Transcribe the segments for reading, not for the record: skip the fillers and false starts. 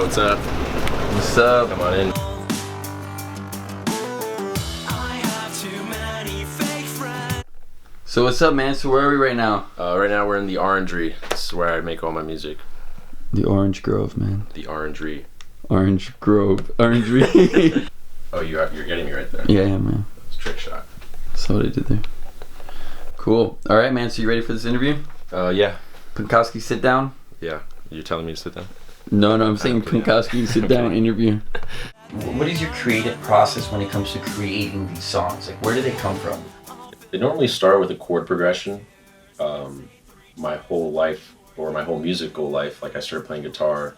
What's up? What's up? Come on in. So what's up, man? So where are we right now? Right now we're in the Orangery. This is where I make all my music. The Orange Grove, man. The Orangery. Orange Grove. Orangery. Oh, you're getting me right there. Yeah, man. It's a trick shot. That's what I did there. Cool. All right, man. So you ready for this interview? Yeah. Punkowski, sit down. Yeah. You're telling me to sit down? No, I'm saying Okay, Punkowski, sit down interview. What is your creative process when it comes to creating these songs? Like, where do they come from? They normally start with a chord progression. My whole life, or my whole musical life, like I started playing guitar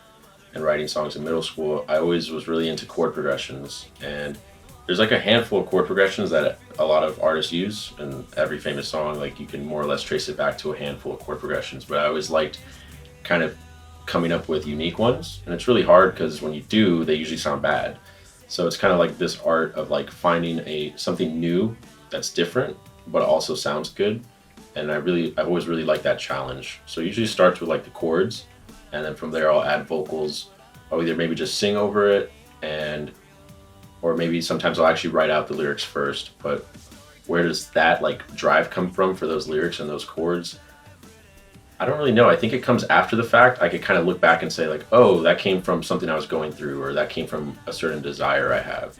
and writing songs in middle school, I always was really into chord progressions. And there's like a handful of chord progressions that a lot of artists use, and every famous song, like you can more or less trace it back to a handful of chord progressions. But I always liked kind of coming up with unique ones, and it's really hard because when you do, they usually sound bad. So it's kind of like this art of like finding something new that's different but also sounds good. And I've always really liked that challenge. So it usually starts with like the chords, and then from there I'll add vocals. I'll either maybe just sing over it, or maybe sometimes I'll actually write out the lyrics first. But where does that like drive come from for those lyrics and those chords? I don't really know. I think it comes after the fact. I could kind of look back and say like, oh, that came from something I was going through, or that came from a certain desire I have.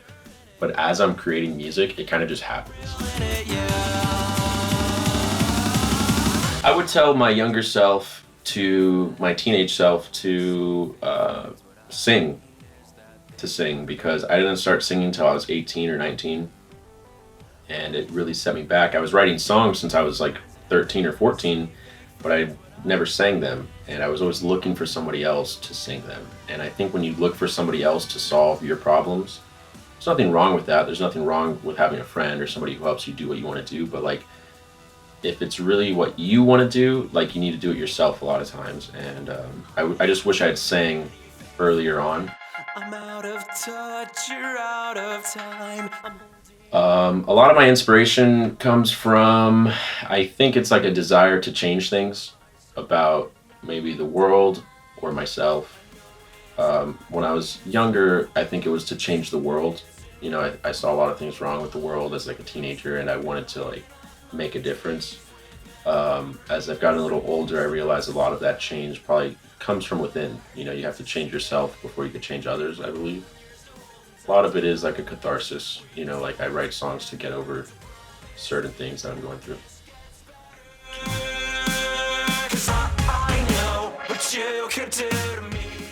But as I'm creating music, it kind of just happens. I would tell my younger self, to my teenage self, to sing, because I didn't start singing until I was 18 or 19, and it really set me back. I was writing songs since I was like 13 or 14, but I never sang them, and I was always looking for somebody else to sing them. And I think when you look for somebody else to solve your problems, there's nothing wrong with that. There's nothing wrong with having a friend or somebody who helps you do what you want to do, but like, if it's really what you want to do, like you need to do it yourself a lot of times. And I just wish I had sang earlier on. I'm out of touch, you're out of time. A lot of my inspiration comes from, I think it's like a desire to change things about maybe the world or myself. When I was younger, I think it was to change the world. You know, I saw a lot of things wrong with the world as like a teenager, and I wanted to like make a difference. As I've gotten a little older, I realized a lot of that change probably comes from within. You know, you have to change yourself before you can change others, I believe. A lot of it is like a catharsis. You know, like I write songs to get over certain things that I'm going through.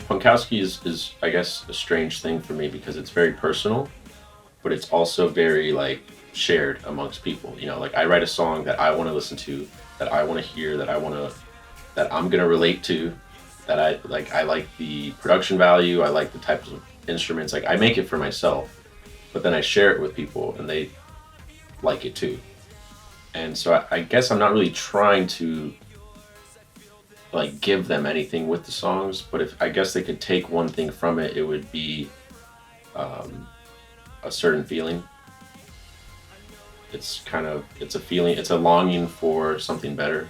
Punkowski is, I guess, a strange thing for me because it's very personal, but it's also very like shared amongst people. You know, like I write a song that I want to listen to, that I want to hear, that I'm gonna relate to, that I like the production value, I like the types of instruments. Like I make it for myself, but then I share it with people and they like it too. And so I guess I'm not really trying to like give them anything with the songs, but if I guess they could take one thing from it, it would be a certain feeling. It's a feeling, it's a longing for something better.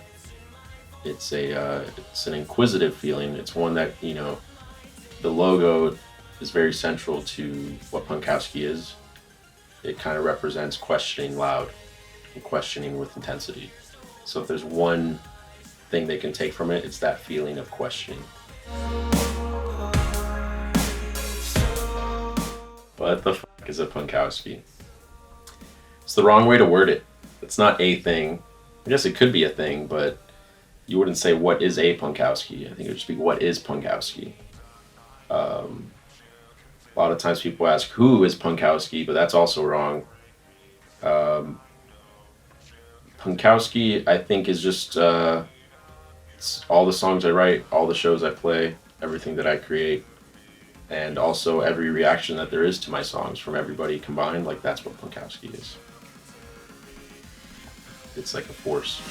It's an inquisitive feeling. It's one that, you know, the logo is very central to what Punkowski is. It kind of represents questioning loud and questioning with intensity. So if there's one thing they can take from it, it's that feeling of questioning. What the fuck is a Punkowski? It's the wrong way to word it. It's not a thing. I guess it could be a thing, but you wouldn't say what is a Punkowski. I think it would just be what is Punkowski. A lot of times people ask who is Punkowski, but that's also wrong. Punkowski, I think, is just it's all the songs I write, all the shows I play, everything that I create, and also every reaction that there is to my songs from everybody combined. Like that's what Punkowski is. It's like a force.